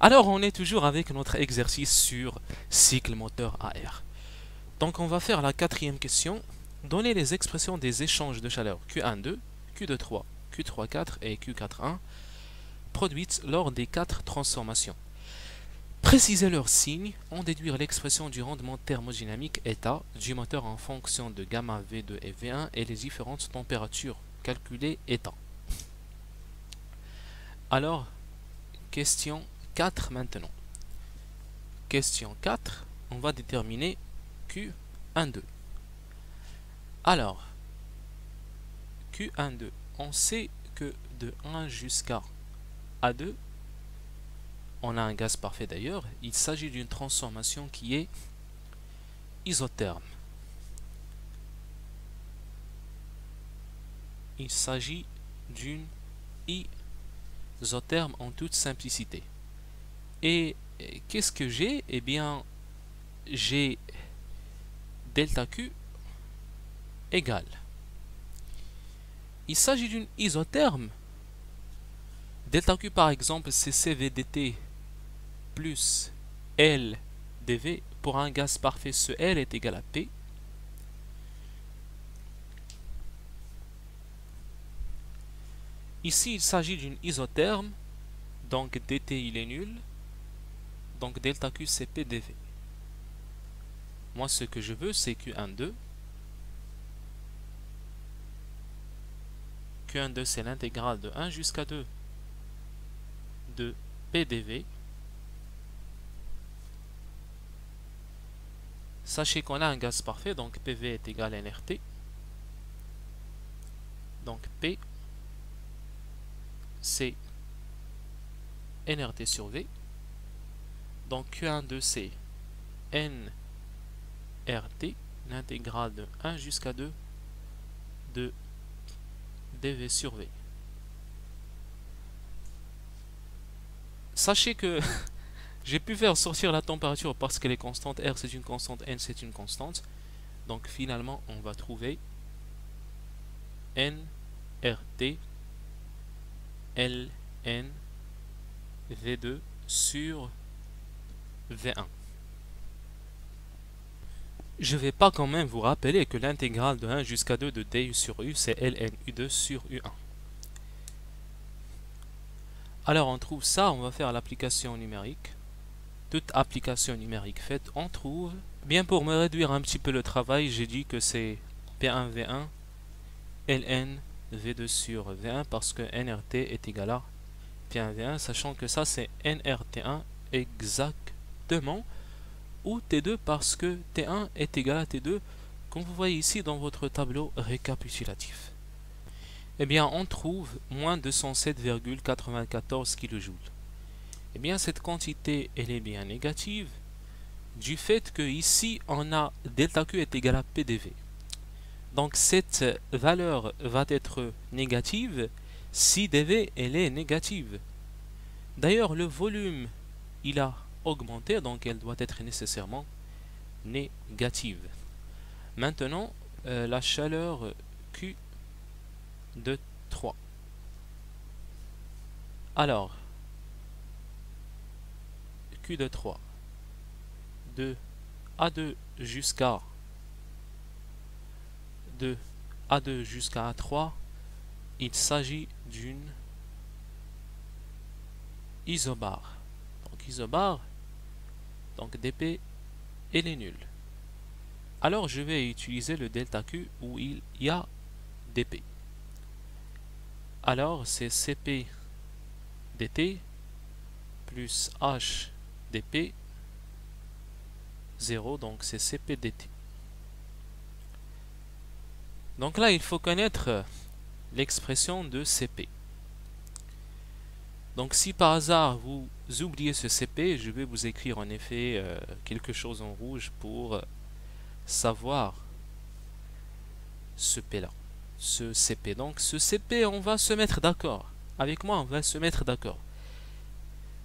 Alors, on est toujours avec notre exercice sur cycle moteur à air. Donc, on va faire la quatrième question. Donner les expressions des échanges de chaleur Q1,2, Q2,3, Q3,4 et Q4,1 produites lors des quatre transformations. Préciser leurs signes, en déduire l'expression du rendement thermodynamique état du moteur en fonction de gamma V2 et V1 et les différentes températures calculées état. Alors, question 4 maintenant. Question 4, on va déterminer Q12. Alors, Q12, on sait que de 1 jusqu'à A2, on a un gaz parfait d'ailleurs, il s'agit d'une transformation qui est isotherme. Il s'agit d'une isotherme en toute simplicité. Et qu'est-ce que j'ai? Eh bien, j'ai delta Q égale. Il s'agit d'une isotherme. Delta Q par exemple, c'est CVDT plus L dV. Pour un gaz parfait, ce L est égal à P. Ici, il s'agit d'une isotherme, donc dt il est nul. Donc delta Q c'est P dV. Moi, ce que je veux, c'est Q12. Q12, c'est l'intégrale de 1 jusqu'à 2 de P dV. Sachez qu'on a un gaz parfait, donc PV est égal à nRT. Donc P, c'est nRT sur V. Donc Q12, c'est nRT, l'intégrale de 1 jusqu'à 2 de dV sur V. Sachez que j'ai pu faire sortir la température parce qu'elle est constante. R c'est une constante, N c'est une constante. Donc finalement, on va trouver nRT ln V2 sur V1. Je ne vais pas quand même vous rappeler que l'intégrale de 1 jusqu'à 2 de du sur U, c'est ln U2 sur U1. Alors on trouve ça, on va faire l'application numérique. Toute application numérique faite, on trouve. Bien, pour me réduire un petit peu le travail, j'ai dit que c'est P1V1 ln V2 sur V1 parce que nRT est égal à P1V1, sachant que ça c'est nRT1 exactement, ou T2 parce que T1 est égal à T2, comme vous voyez ici dans votre tableau récapitulatif. Eh bien, on trouve moins 207,94 kJ. Eh bien, cette quantité, elle est bien négative, du fait que ici, on a delta Q est égal à PdV. Donc, cette valeur va être négative si dV, elle est négative. D'ailleurs, le volume, il a augmenté, donc elle doit être nécessairement négative. Maintenant, la chaleur Q de 3. Alors, Q de 3, de A2 jusqu'à A2 jusqu'à A3, il s'agit d'une isobare. Donc isobare, donc dP, elle est nulle. Alors je vais utiliser le delta Q où il y a dP. Alors c'est Cp dt plus H dP 0, donc c'est Cp dt. Donc là, il faut connaître l'expression de Cp. Donc si par hasard vous oubliez ce Cp, je vais vous écrire en effet quelque chose en rouge pour savoir ce P là, ce Cp. Donc ce Cp, on va se mettre d'accord. Avec moi, on va se mettre d'accord.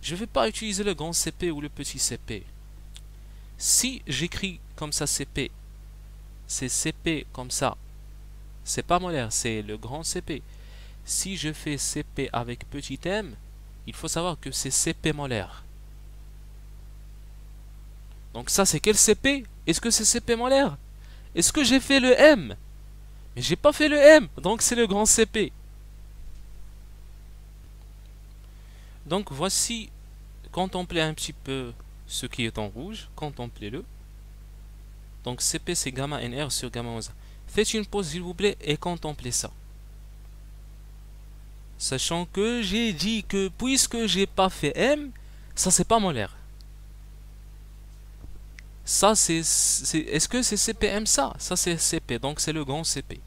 Je ne vais pas utiliser le grand Cp ou le petit Cp. Si j'écris comme ça Cp, c'est Cp comme ça, c'est pas molaire, c'est le grand Cp. Si je fais Cp avec petit m, il faut savoir que c'est Cp molaire. Donc ça, c'est quel CP? Est-ce que c'est CP molaire? Est-ce que j'ai fait le M? Mais j'ai pas fait le M, donc c'est le grand CP. Donc voici, contemplez un petit peu ce qui est en rouge, contemplez-le. Donc CP c'est gamma NR sur gamma moins 1. Faites une pause s'il vous plaît et contemplez ça. Sachant que j'ai dit que puisque j'ai pas fait M, ça c'est pas molaire. Ça c'est... Est-ce que c'est CPM ça? Ça c'est CP, donc c'est le grand CP.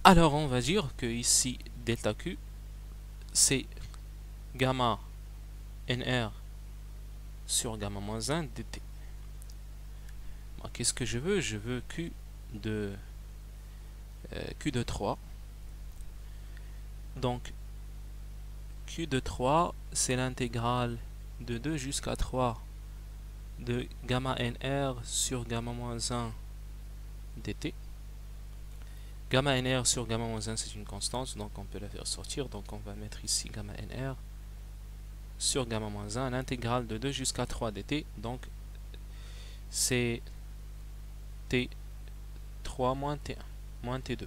Alors on va dire que ici delta Q c'est gamma NR sur gamma moins 1 dt. Qu'est-ce que je veux? Je veux Q de 3. Donc Q de 3 c'est l'intégrale de 2 jusqu'à 3 de gamma NR sur gamma moins 1 dt. Gamma NR sur gamma moins 1 c'est une constante, donc on peut la faire sortir. Donc on va mettre ici gamma NR sur gamma moins 1, l'intégrale de 2 jusqu'à 3 dt. Donc c'est T3 moins T1 moins T2.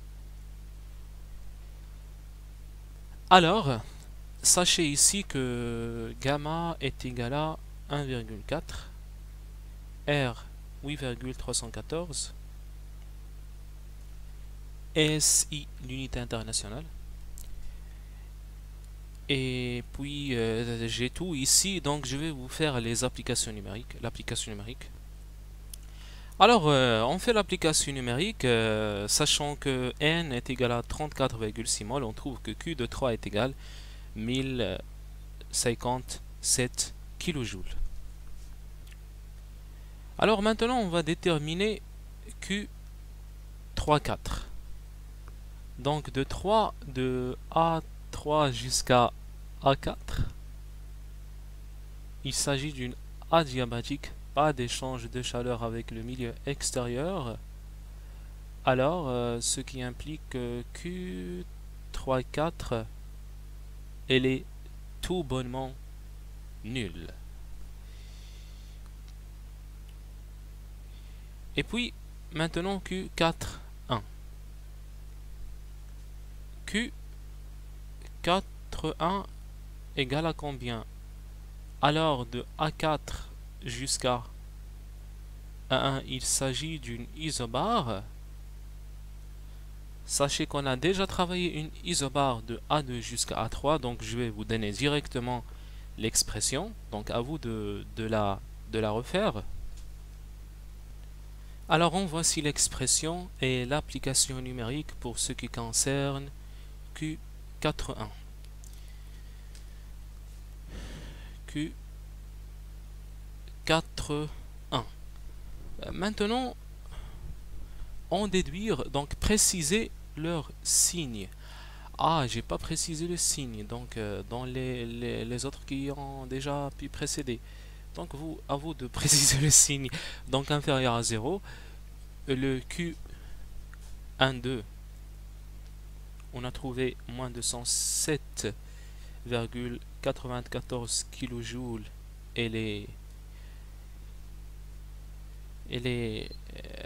Alors, sachez ici que gamma est égal à 1,4, R 8,314, SI l'unité internationale. Et puis j'ai tout ici, donc je vais vous faire les applications numériques. L'application numérique. Alors on fait l'application numérique, sachant que N est égal à 34,6 mol, on trouve que Q de 3 est égal à 1057 kJ. Alors maintenant on va déterminer Q34. Donc de A3 jusqu'à A4, il s'agit d'une adiabatique, pas d'échange de chaleur avec le milieu extérieur. Alors ce qui implique que Q34 elle est tout bonnement nulle. Et puis maintenant Q41. Q41 égale à combien? Alors de A4 jusqu'à A1, il s'agit d'une isobare. Sachez qu'on a déjà travaillé une isobare de A2 jusqu'à A3, donc je vais vous donner directement l'expression. Donc à vous de la refaire. Alors on voici l'expression et l'application numérique pour ce qui concerne Q41. Q41. Maintenant, on déduire, donc préciser leur signe. Ah, j'ai pas précisé le signe, donc dans les autres qui ont déjà pu précéder. Donc à vous de préciser le signe. Donc inférieur à 0, le Q12, on a trouvé moins de 107,94 kJ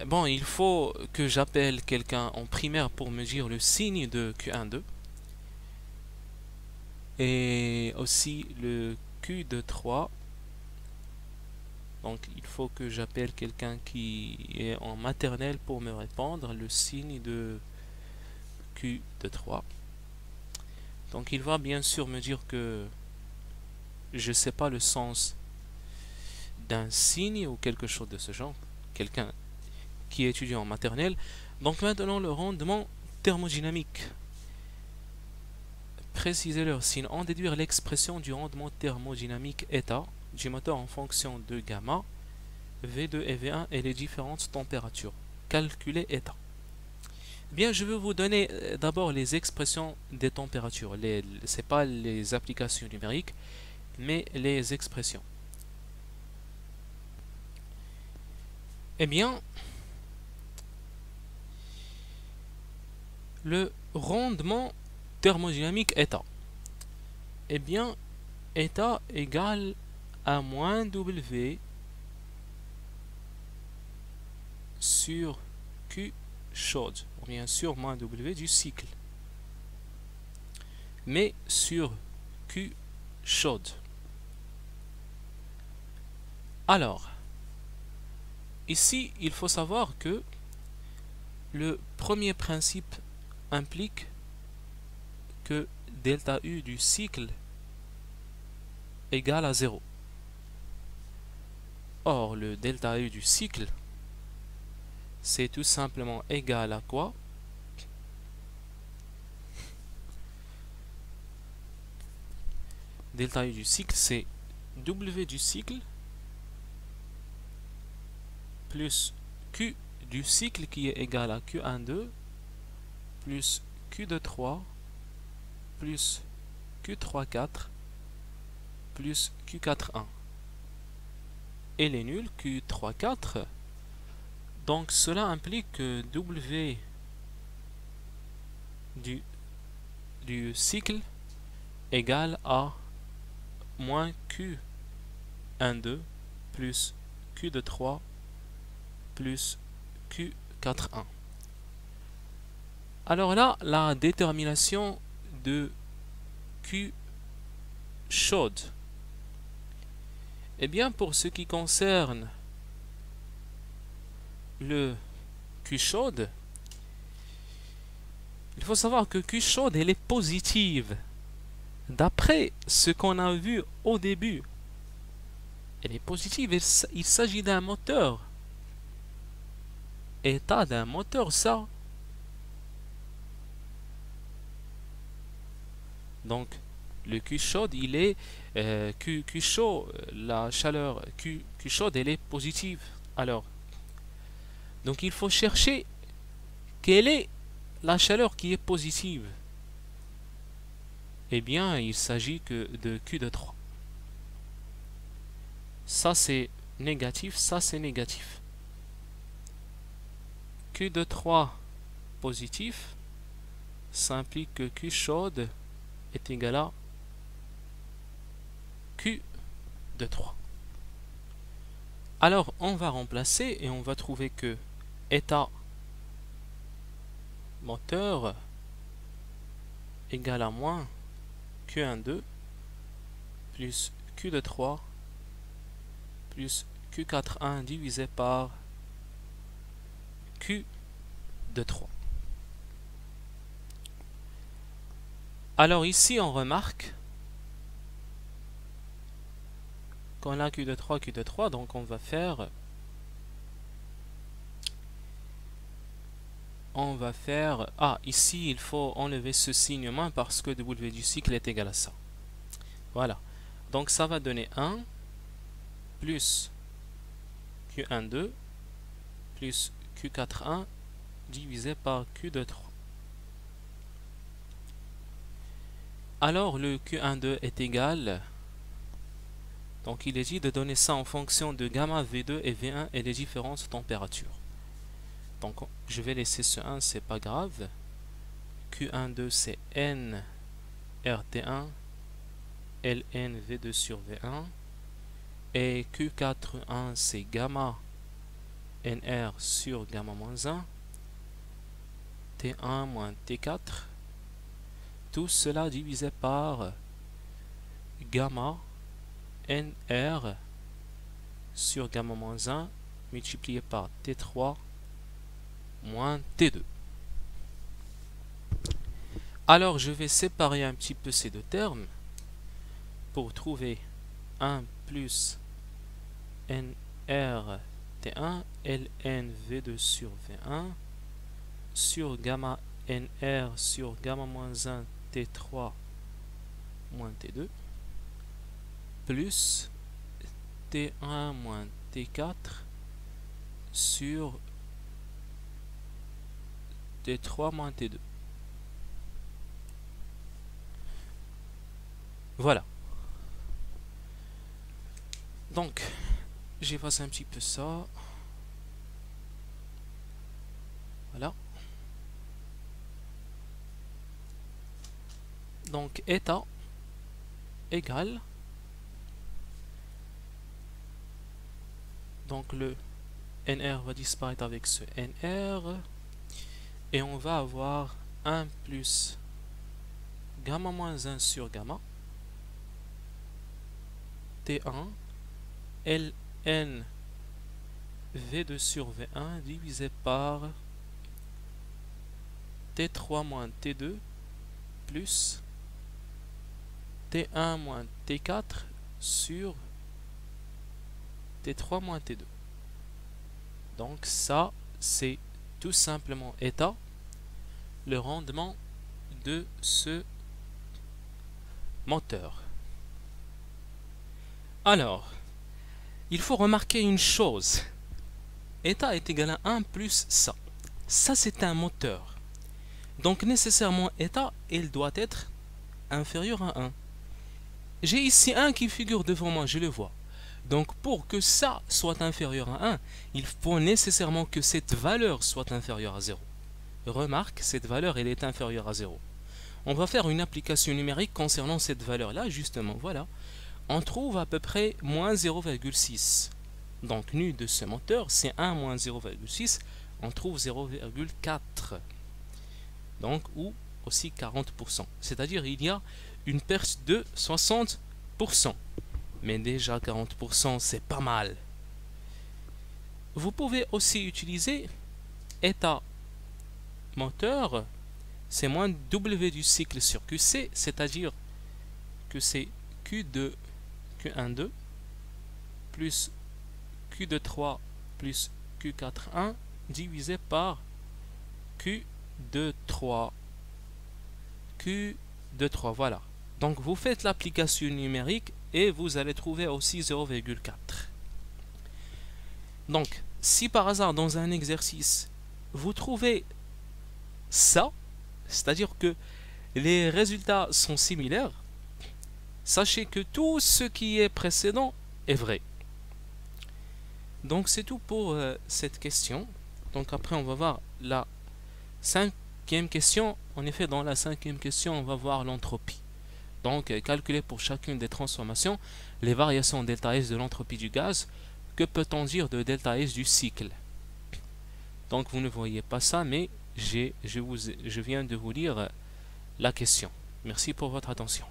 bon, il faut que j'appelle quelqu'un en primaire pour me dire le signe de Q12 et aussi le Q de 3. Donc il faut que j'appelle quelqu'un qui est en maternelle pour me répondre le signe de Q de 3. Donc il va bien sûr me dire que je ne sais pas le sens d'un signe ou quelque chose de ce genre. Quelqu'un qui est étudiant en maternelle. Donc maintenant le rendement thermodynamique. Préciser leur signe. En déduire l'expression du rendement thermodynamique état du moteur en fonction de gamma, V2 et V1 et les différentes températures. Calculer état. Bien, je vais vous donner d'abord les expressions des températures. Ce n'est pas les applications numériques, mais les expressions. Eh bien, le rendement thermodynamique état. Eh bien, état égale à moins W sur Q chaude, ou bien sûr moins W du cycle, mais sur Q chaude. Alors, ici, il faut savoir que le premier principe implique que delta U du cycle égale à 0. Or, le delta U du cycle, c'est tout simplement égal à quoi? Delta U du cycle, c'est W du cycle plus Q du cycle qui est égal à Q12 plus Q23 plus Q34 plus Q41. Et les nuls, Q34. Donc cela implique que W du cycle égale à moins Q12 plus Q23 plus Q41. Alors là, la détermination de Q chaude. Eh bien, pour ce qui concerne le Q chaude, il faut savoir que Q chaude, elle est positive. D'après ce qu'on a vu au début, elle est positive. Il s'agit d'un moteur. État d'un moteur, ça. Donc, le Q chaude, il est Q chaud, la chaleur Q chaude, elle est positive. Alors, donc il faut chercher quelle est la chaleur qui est positive. Eh bien, il s'agit que de Q de 3. Ça c'est négatif, ça c'est négatif. Q de 3 positif, ça implique que Q chaude est égal à Q de 3. Alors, on va remplacer et on va trouver que état moteur égale à moins Q12 plus Q de 3 plus Q41 divisé par Q de 3. Alors ici, on remarque qu'on a Q de 3, donc on va faire ici il faut enlever ce signe moins parce que W du cycle est égal à ça. Voilà. Donc ça va donner 1 plus Q12 plus Q41 divisé par Q de 3. Alors le Q12 est égal, donc il est dit de donner ça en fonction de gamma V2 et V1 et les différentes températures. Donc je vais laisser ce 1, c'est pas grave. Q12 c'est N RT1 ln V2 sur V1 et Q41 c'est gamma NR sur gamma moins 1 T1 moins T4, tout cela divisé par gamma NR sur gamma moins 1 multiplié par T3 moins T2. Alors je vais séparer un petit peu ces deux termes pour trouver 1 plus NR T1 ln V2 sur V1 sur gamma NR sur gamma moins 1 T3 moins T2 plus T1 moins T4 sur T3 moins T2. Voilà. Donc, j'efface un petit peu ça. Voilà. Donc, état égale Donc le NR va disparaître avec ce NR. Et on va avoir 1 plus gamma moins 1 sur gamma. T1 ln V2 sur V1 divisé par T3 moins T2 plus T1 moins T4 sur T3 moins T2. Donc ça, c'est tout simplement état, le rendement de ce moteur. Alors, il faut remarquer une chose. État est égal à 1 plus ça. Ça, c'est un moteur. Donc, nécessairement, état, il doit être inférieur à 1. J'ai ici 1 qui figure devant moi, je le vois. Donc, pour que ça soit inférieur à 1, il faut nécessairement que cette valeur soit inférieure à 0. Remarque, cette valeur, elle est inférieure à 0. On va faire une application numérique concernant cette valeur-là, justement, voilà. On trouve à peu près moins 0,6. Donc, nu de ce moteur, c'est 1 moins 0,6, on trouve 0,4. Donc, ou aussi 40%. C'est-à-dire, il y a une perte de 60%. Mais déjà 40%, c'est pas mal. Vous pouvez aussi utiliser état moteur, c'est moins W du cycle sur QC, c'est-à-dire que c'est Q2, Q1,2 plus Q2,3 plus Q4,1 divisé par Q2,3. Q2,3, voilà. Donc vous faites l'application numérique et vous allez trouver aussi 0,4. Donc, si par hasard dans un exercice, vous trouvez ça, c'est-à-dire que les résultats sont similaires, sachez que tout ce qui est précédent est vrai. Donc c'est tout pour cette question. Donc après on va voir la 5e question. En effet, dans la 5e question, on va voir l'entropie. Donc calculer pour chacune des transformations les variations delta S de l'entropie du gaz. Que peut-on dire de delta S du cycle? Donc vous ne voyez pas ça, mais je viens de vous lire la question. Merci pour votre attention.